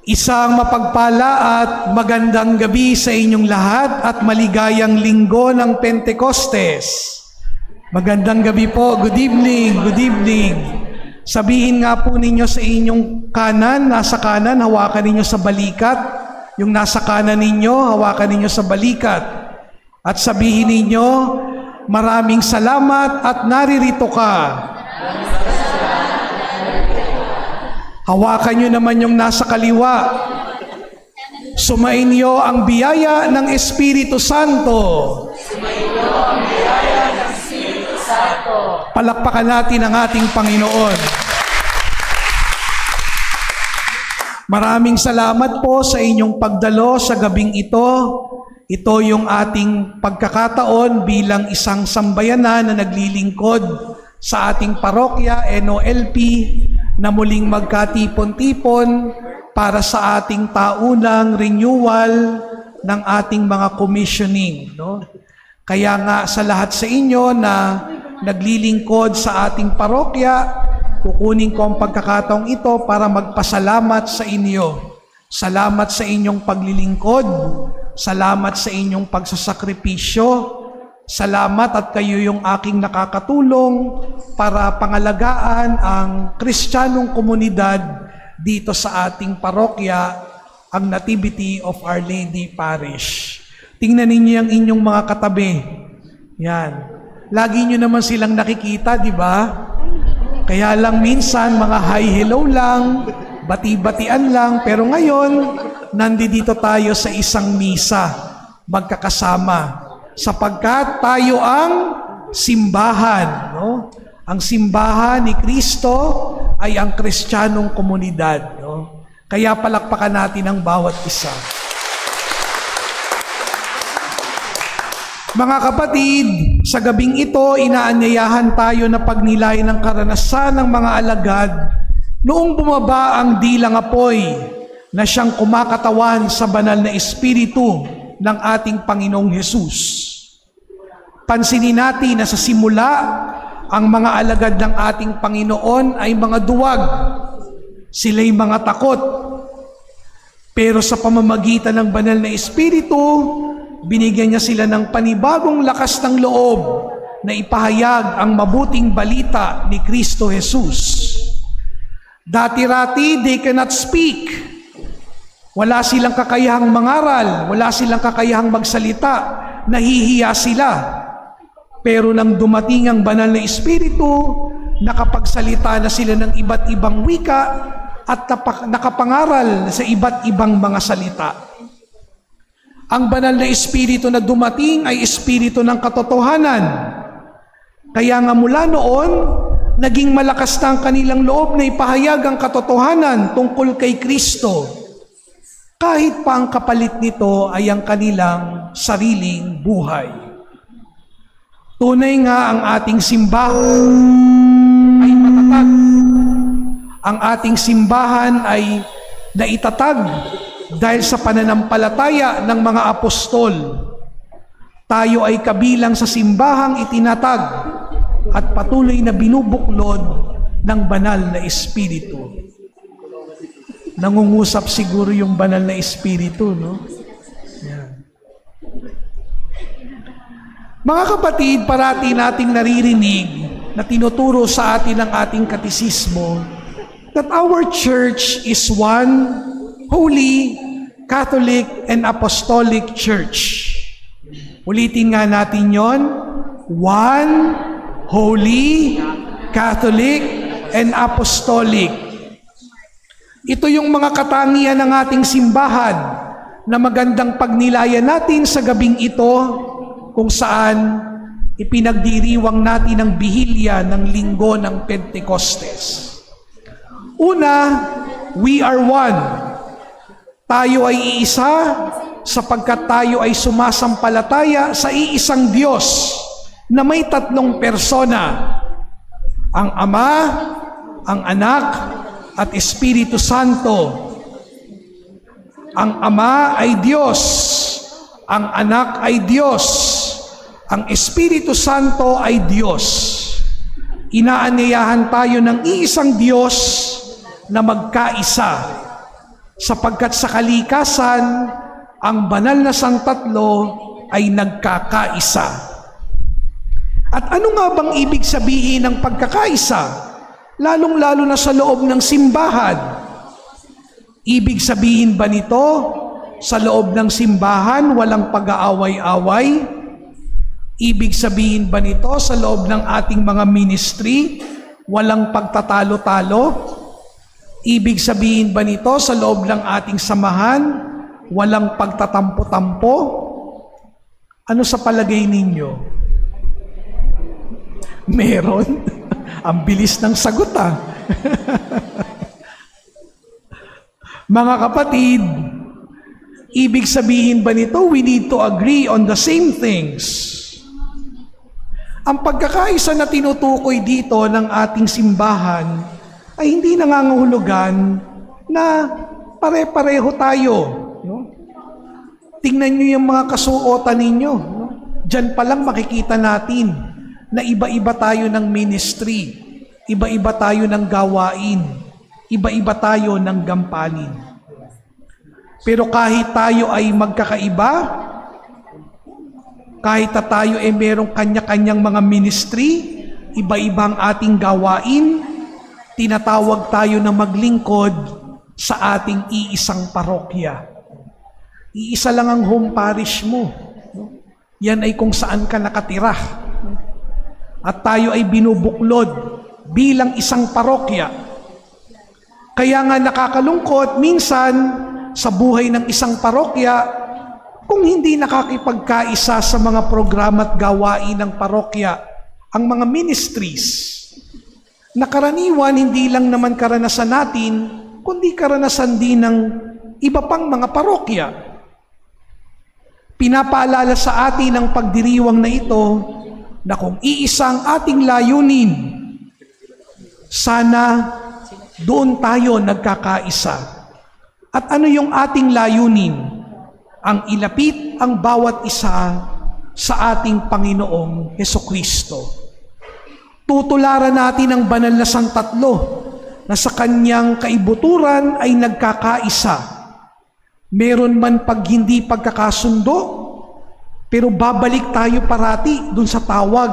Isang mapagpala at magandang gabi sa inyong lahat at maligayang linggo ng Pentecostes. Magandang gabi po. Good evening. Good evening. Sabihin nga po ninyo sa inyong kanan, nasa kanan, hawakan ninyo sa balikat. Yung nasa kanan ninyo, hawakan ninyo sa balikat. At sabihin ninyo, maraming salamat at naririto ka. Hawakan nyo naman yung nasa kaliwa. Sumainyo ang biyaya ng Espiritu Santo. Sumainyo ang biyaya ng Espiritu Santo. Palakpakan natin ang ating Panginoon. Maraming salamat po sa inyong pagdalo sa gabing ito. Ito yung ating pagkakataon bilang isang sambayanan na naglilingkod sa ating parokya, NOLP, na muling magkatipon-tipon para sa ating taunang renewal ng ating mga commissioning. No? Kaya nga sa lahat sa inyo na naglilingkod sa ating parokya, kukunin ko ang pagkakataong ito para magpasalamat sa inyo. Salamat sa inyong paglilingkod, salamat sa inyong pagsasakripisyo, salamat at kayo yung aking nakakatulong para pangalagaan ang Kristiyanong komunidad dito sa ating parokya, ang Nativity of Our Lady Parish. Tingnan ninyo yung inyong mga katabi. Yan. Lagi nyo naman silang nakikita, di ba? Kaya lang minsan mga hi hello lang, bati-batian lang, pero ngayon nandito tayo sa isang misa, magkakasama. Sapagkat tayo ang simbahan. No? Ang simbahan ni Kristo ay ang Kristiyanong komunidad. No? Kaya palakpakan natin ang bawat isa. Mga kapatid, sa gabing ito, inaanyayahan tayo na pagnilayan ng karanasan ng mga alagad noong bumaba ang dilang apoy na siyang kumakatawan sa banal na Espiritu ng ating Panginoong Hesus. Pansinin natin na sa simula, ang mga alagad ng ating Panginoon ay mga duwag. Sila'y mga takot. Pero sa pamamagitan ng banal na Espiritu, binigyan niya sila ng panibagong lakas ng loob na ipahayag ang mabuting balita ni Kristo Jesus. Dati-rati, they cannot speak. Wala silang kakayahang mangaral, wala silang kakayahang magsalita, nahihiya sila. Pero nang dumating ang banal na Espiritu, nakapagsalita na sila ng iba't ibang wika at nakapangaral sa iba't ibang mga salita. Ang banal na Espiritu na dumating ay Espiritu ng katotohanan. Kaya nga mula noon, naging malakas na ang kanilang loob na ipahayag ang katotohanan tungkol kay Kristo. Kahit pa ang kapalit nito ay ang kanilang sariling buhay. Tunay nga ang ating simbahan ay matatag. Ang ating simbahan ay naitatag dahil sa pananampalataya ng mga apostol. Tayo ay kabilang sa simbahang itinatag at patuloy na binubuklod ng banal na Espiritu. Nangungusap siguro yung banal na Espiritu, no? Yan. Mga kapatid, parati nating naririnig na tinuturo sa atin ng ating katisismo that our church is one holy, Catholic, and Apostolic Church. Ulitin nga natin yon. One, holy, Catholic, and Apostolic. Ito yung mga katangian ng ating simbahan na magandang pagnilayan natin sa gabing ito kung saan ipinagdiriwang natin ang bihilya ng linggo ng Pentecostes. Una, we are one. Tayo ay iisa sapagkat tayo ay sumasampalataya sa iisang Diyos na may tatlong persona, ang Ama, ang Anak, at Espiritu Santo. Ang Ama ay Diyos, ang Anak ay Diyos, ang Espiritu Santo ay Diyos. Inaanyayahan tayo ng iisang Diyos na magkaisa. sapagkat sa kalikasan, ang banal na sangtatlo ay nagkakaisa. At ano nga bang ibig sabihin ng pagkakaisa? Lalong-lalo na sa loob ng simbahan. Ibig sabihin ba nito, sa loob ng simbahan walang pag-aaway-away? Ibig sabihin ba nito, sa loob ng ating mga ministry walang pagtatalo-talo? Ibig sabihin ba nito, sa loob ng ating samahan walang pagtatampo-tampo? Ano sa palagay ninyo? Meron? Ang bilis ng sagot Mga kapatid, ibig sabihin ba nito, we need to agree on the same things? Ang pagkakaisa na tinutukoy dito ng ating simbahan ay hindi nangangahulugan na pare-pareho tayo. No? Tingnan nyo yung mga kasuotan ninyo. No? Diyan pa lang makikita natin na iba-iba tayo ng ministry, iba-iba tayo ng gawain, iba-iba tayo ng gampanin. Pero kahit tayo ay magkakaiba, kahit na tayo ay merong kanya-kanyang mga ministry, iba-ibang ating gawain, tinatawag tayo na maglingkod sa ating iisang parokya. Iisa lang ang home parish mo. Yan ay kung saan ka nakatira. At tayo ay binubuklod bilang isang parokya. Kaya nga nakakalungkot minsan sa buhay ng isang parokya kung hindi nakakipagkaisa sa mga programa at gawain ng parokya ang mga ministries. Na karaniwan hindi lang naman karanasan natin, kundi karanasan din ng iba pang mga parokya. Pinapaalala sa atin ang pagdiriwang na ito na kung iisang ating layunin, sana doon tayo nagkakaisa. At ano yung ating layunin? Ang ilapit ang bawat isa sa ating Panginoong Hesukristo. Tutularan natin ang banal na sangtatlo na sa kanyang kaibuturan ay nagkakaisa. Meron man pag hindi pagkakasundo, pero babalik tayo parati dun sa tawag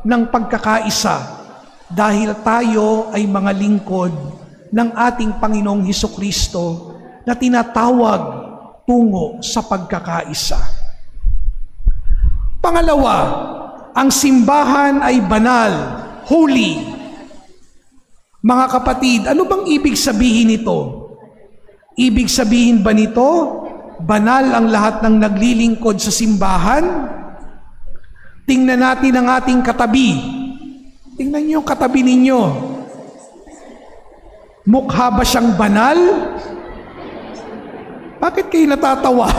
ng pagkakaisa dahil tayo ay mga lingkod ng ating Panginoong Hesukristo na tinatawag tungo sa pagkakaisa. Pangalawa, ang simbahan ay banal, holy. Mga kapatid, ano bang ibig sabihin nito? Ibig sabihin ba nito, banal ang lahat ng naglilingkod sa simbahan? Tingnan natin ang ating katabi. Tingnan niyo yung katabi ninyo. Mukha ba siyang banal? Bakit kayo natatawa?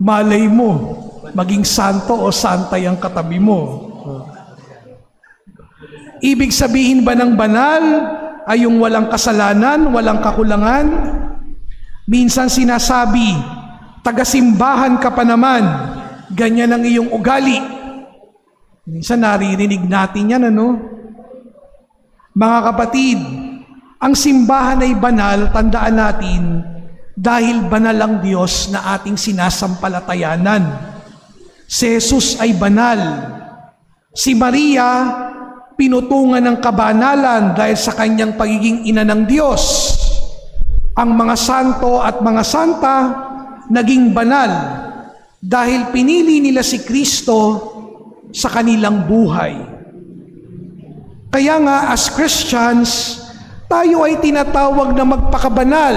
Malay mo, maging santo o santay ang katabi mo. Ibig sabihin ba ng banal ay yung walang kasalanan, walang kakulangan? Minsan sinasabi, taga-simbahan ka pa naman, ganyan ang iyong ugali. Minsan naririnig natin yan, ano? Mga kapatid, ang simbahan ay banal, tandaan natin, dahil banal ang Diyos na ating sinasampalatayanan. Si Jesus ay banal. Si Maria, pinutungan ng kabanalan dahil sa kanyang pagiging ina ng Diyos. Ang mga santo at mga santa naging banal dahil pinili nila si Kristo sa kanilang buhay. Kaya nga as Christians, tayo ay tinatawag na magpakabanal.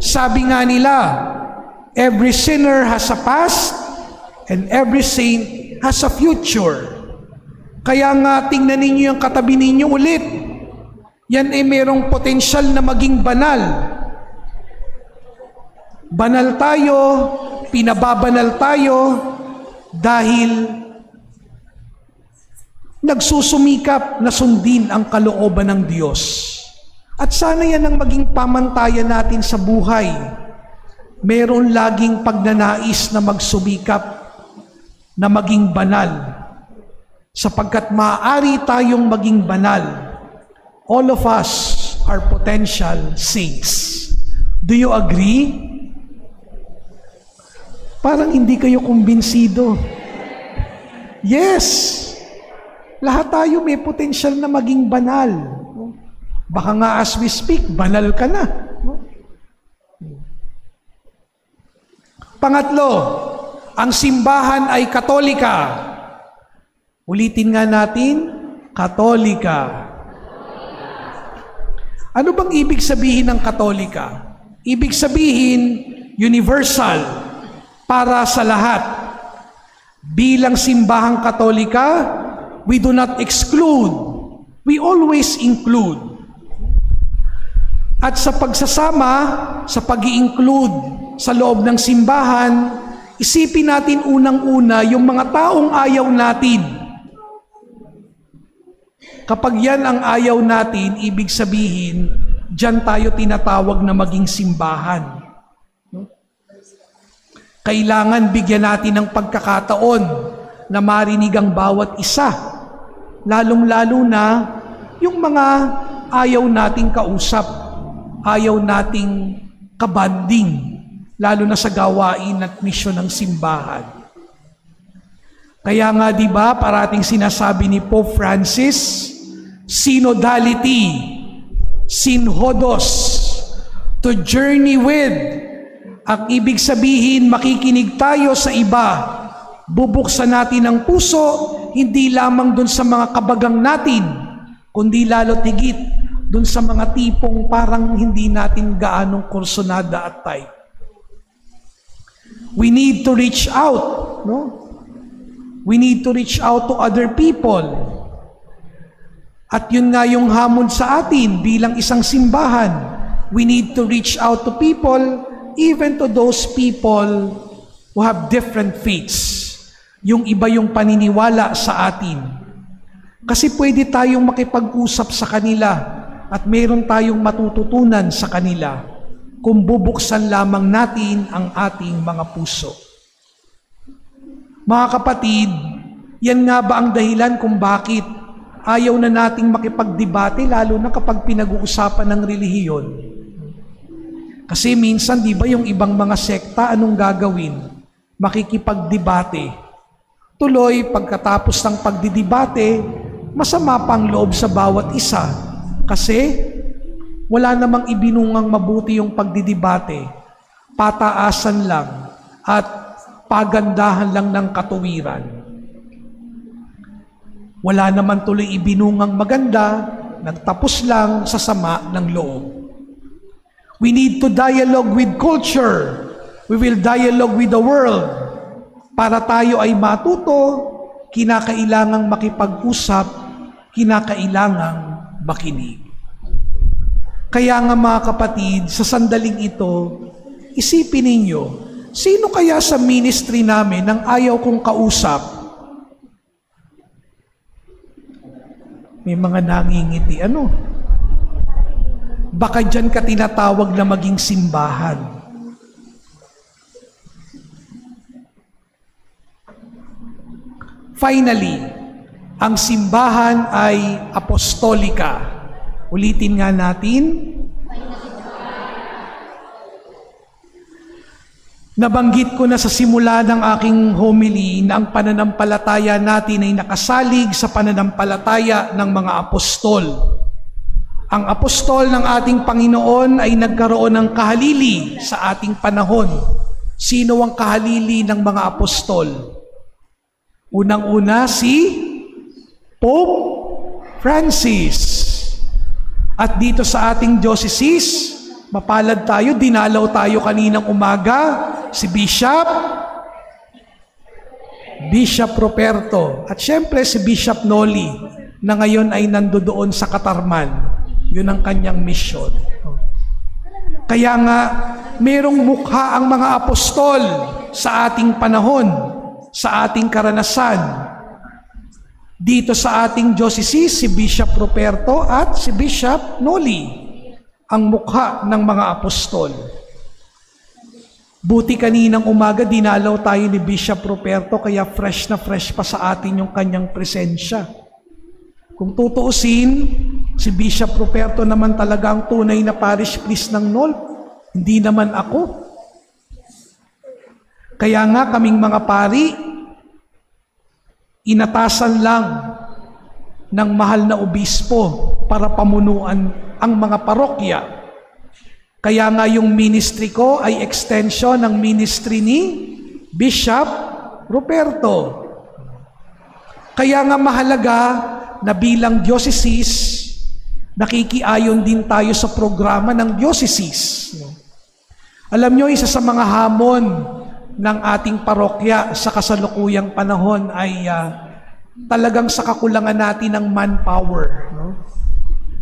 Sabi nga nila, every sinner has a past and every saint has a future. Kaya nga, tingnan ninyo yung katabi ninyo ulit. Yan ay merong potensyal na maging banal. Banal tayo, pinababanal tayo, dahil nagsusumikap na sundin ang kalooban ng Diyos. At sana yan ang maging pamantayan natin sa buhay. Meron laging pagnanais na magsumikap na maging banal. sapagkat maaari tayong maging banal. All of us are potential saints. Do you agree? Parang hindi kayo kumbinsido. Yes! Lahat tayo may potential na maging banal. Baka nga as we speak, banal ka na. Pangatlo, ang simbahan ay Katolika. Ulitin nga natin, Katolika. Ano bang ibig sabihin ng Katolika? Ibig sabihin, universal, para sa lahat. Bilang simbahang Katolika, we do not exclude. We always include. At sa pagsasama, sa pag-i-include sa loob ng simbahan, isipin natin unang-una yung mga taong ayaw natin. Kapag yan ang ayaw natin, ibig sabihin, diyan tayo tinatawag na maging simbahan. Kailangan bigyan natin ng pagkakataon na marinig ang bawat isa, lalong-lalo na yung mga ayaw nating kausap, ayaw nating kabanding, lalo na sa gawain at misyon ng simbahan. Kaya nga, di ba, parating sinasabi ni Pope Francis, synodality, synhodos, to journey with. Ang ibig sabihin, makikinig tayo sa iba. Bubuksan natin ang puso, hindi lamang dun sa mga kabagang natin, kundi lalo't higit dun sa mga tipong parang hindi natin gaanong kursonada at type. We need to reach out, no? We need to reach out to other people. At yun nga yung hamon sa atin bilang isang simbahan. We need to reach out to people, even to those people who have different faiths. Yung iba yung paniniwala sa atin. Kasi pwede tayong makipag-usap sa kanila at meron tayong matututunan sa kanila kung bubuksan lamang natin ang ating mga puso. Mga kapatid, yan nga ba ang dahilan kung bakit ayaw na nating makipagdebate lalo na kapag pinag-uusapan ng relihiyon? Kasi minsan, di ba yung ibang mga sekta, anong gagawin? Makikipagdebate. Tuloy, pagkatapos ng pagdidebate, masama pang loob sa bawat isa. Kasi wala namang ibinungang mabuti yung pagdidebate. Pataasan lang at pagandahan lang ng katuwiran. Wala naman tuloy ibinungang maganda, nagtapos lang sa sama ng loob. We need to dialogue with culture. We will dialogue with the world. Para tayo ay matuto, kinakailangang makipag-usap, kinakailangang makinig. Kaya nga mga kapatid, sa sandaling ito, isipin ninyo, sino kaya sa ministry namin nang ayaw kong kausap? May mga nangingiti. Ano? Baka dyan ka tinatawag na maging simbahan. Finally, ang simbahan ay apostolika. Ulitin nga natin. Nabanggit ko na sa simula ng aking homily na ang pananampalataya natin ay nakasalig sa pananampalataya ng mga apostol. Ang apostol ng ating Panginoon ay nagkaroon ng kahalili sa ating panahon. Sino ang kahalili ng mga apostol? Unang-una si Pope Francis. At dito sa ating diocese, mapalad tayo, dinalaw tayo kaninang umaga, si Bishop Ruperto. At syempre si Bishop Noli, na ngayon ay nandoon sa Katarman. Yun ang kanyang misyon. Kaya nga, merong mukha ang mga apostol sa ating panahon, sa ating karanasan. Dito sa ating diocese, si Bishop Ruperto at si Bishop Noli, ang mukha ng mga apostol. Buti kaninang umaga, dinalaw tayo ni Bishop Ruperto, kaya fresh na fresh pa sa atin yung kanyang presensya. Kung tutuusin, si Bishop Ruperto naman talaga ang tunay na parish priest ng NOLP, hindi naman ako. Kaya nga kaming mga pari, inatasan lang ng mahal na obispo para pamunuan ang mga parokya. Kaya nga yung ministry ko ay extension ng ministry ni Bishop Ruperto. Kaya nga mahalaga na bilang diocese, nakikiayon din tayo sa programa ng diocese. Alam nyo, isa sa mga hamon ng ating parokya sa kasalukuyang panahon ay talagang sa kakulangan natin ng manpower.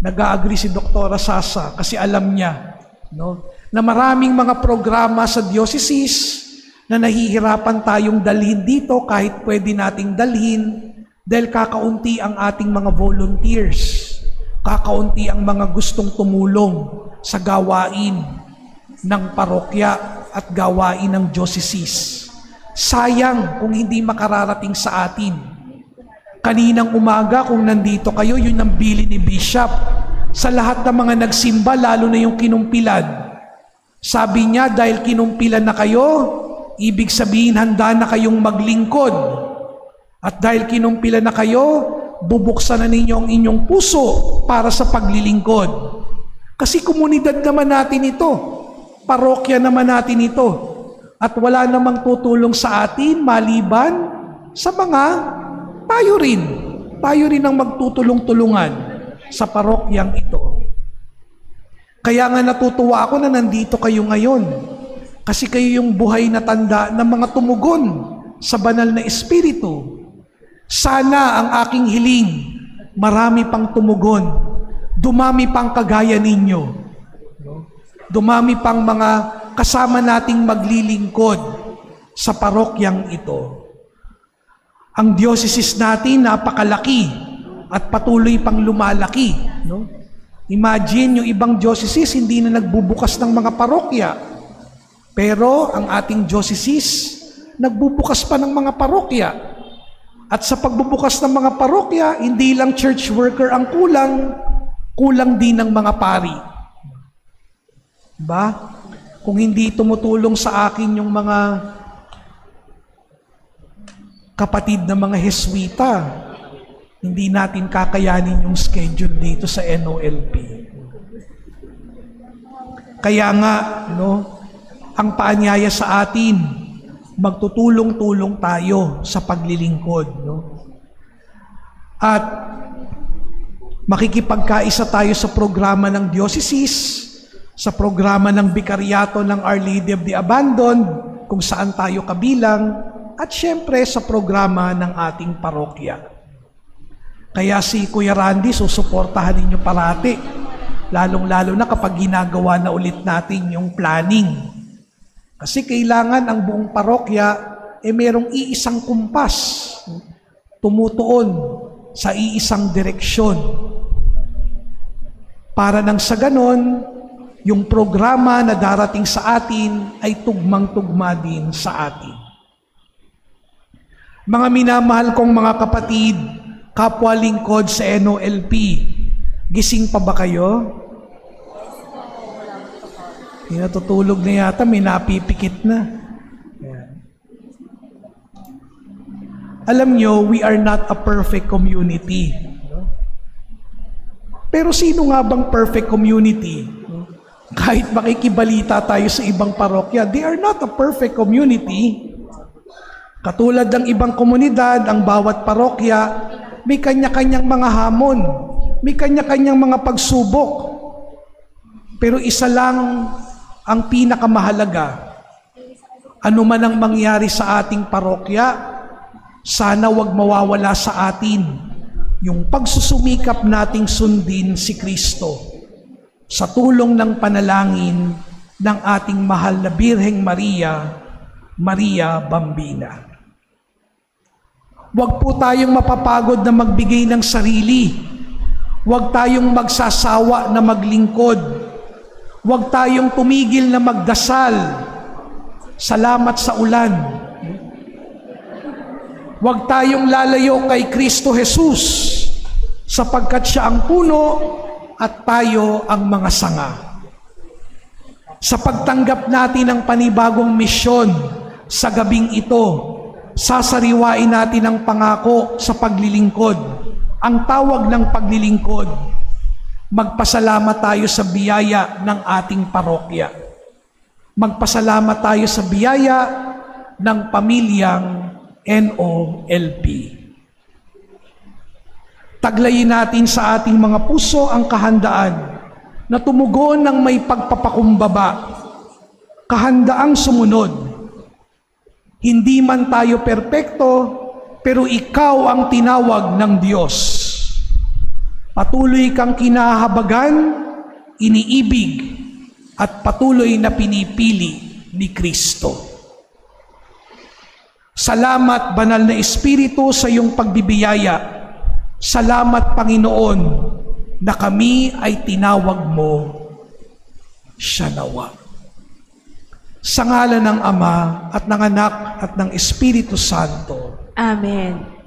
Nag-a-agree si Dr. Sasa kasi alam niya na maraming mga programa sa diocese na nahihirapan tayong dalhin dito kahit pwede nating dalhin dahil kakaunti ang ating mga volunteers, kakaunti ang mga gustong tumulong sa gawain ng parokya at gawain ng diocese. Sayang kung hindi makararating sa atin. Kaninang umaga kung nandito kayo, yun ang bili ni Bishop. Sa lahat ng mga nagsimba, lalo na yung kinumpilan. Sabi niya, dahil kinumpilan na kayo, ibig sabihin handa na kayong maglingkod. At dahil kinumpilan na kayo, bubuksan na ninyo ang inyong puso para sa paglilingkod. Kasi komunidad naman natin ito. Parokya naman natin ito. At wala namang tutulong sa atin maliban sa mga tayo rin. Tayo rin ang magtutulong-tulungan sa parokyang ito. Kaya nga natutuwa ako na nandito kayo ngayon. Kasi kayo yung buhay na tanda ng mga tumugon sa banal na espiritu. Sana ang aking hiling, marami pang tumugon. Dumami pang kagaya ninyo. Dumami pang mga kasama nating maglilingkod sa parokyang ito. Ang diocese natin napakalaki at patuloy pang lumalaki. Imagine yung ibang diocese hindi na nagbubukas ng mga parokya. Pero ang ating diocese nagbubukas pa ng mga parokya. At sa pagbubukas ng mga parokya, hindi lang church worker ang kulang din ng mga pari. Diba? Kung hindi tumutulong sa akin yung mga kapatid na mga Heswita, hindi natin kakayanin yung schedule dito sa NOLP. Kaya nga, ang paanyaya sa atin, magtutulong-tulong tayo sa paglilingkod. At makikipagkaisa tayo sa programa ng diocese, sa programa ng Bikaryato ng Our Lady of the Abandoned, kung saan tayo kabilang, at syempre sa programa ng ating parokya. Kaya si Kuya Randy, susuportahan ninyo parati, lalong-lalo na kapag ginagawa na ulit natin yung planning. Kasi kailangan ang buong parokya merong iisang kumpas, tumutuon sa iisang direksyon. Para nang sa ganon, yung programa na darating sa atin ay tugmang-tugma din sa atin. Mga minamahal kong mga kapatid, kapwa lingkod sa NOLP, gising pa ba kayo? Natutulog na yata, may napipikit na. Alam nyo, we are not a perfect community. Pero sino nga bang perfect community? Kahit makikibalita tayo sa ibang parokya, they are not a perfect community. Katulad ng ibang komunidad, ang bawat parokya, may kanya-kanyang mga hamon, may kanya-kanyang mga pagsubok. Pero isa lang ang pinakamahalaga. Ano man ang mangyari sa ating parokya, sana wag mawawala sa atin yung pagsusumikap nating sundin si Kristo sa tulong ng panalangin ng ating mahal na Birheng Maria, Maria Bambina. Huwag po tayong mapapagod na magbigay ng sarili. Huwag tayong magsasawa na maglingkod. Huwag tayong tumigil na magdasal. Salamat sa ulan. Huwag tayong lalayo kay Kristo Jesus sapagkat siya ang puno at tayo ang mga sanga. Sa pagtanggap natin ng panibagong misyon sa gabing ito, sasariwain natin ang pangako sa paglilingkod. Ang tawag ng paglilingkod, magpasalamat tayo sa biyaya ng ating parokya. Magpasalamat tayo sa biyaya ng pamilyang NOLP. Taglayin natin sa ating mga puso ang kahandaan na tumugon ng may pagpapakumbaba, kahandaang sumunod. Hindi man tayo perpekto, pero ikaw ang tinawag ng Diyos. Patuloy kang kinahabagan, iniibig, at patuloy na pinipili ni Kristo. Salamat, Banal na Espiritu, sa iyong pagbibiyaya. Salamat, Panginoon, na kami ay tinawag mo siya nawa. Sa ngalan ng Ama at ng Anak at ng Espiritu Santo. Amen.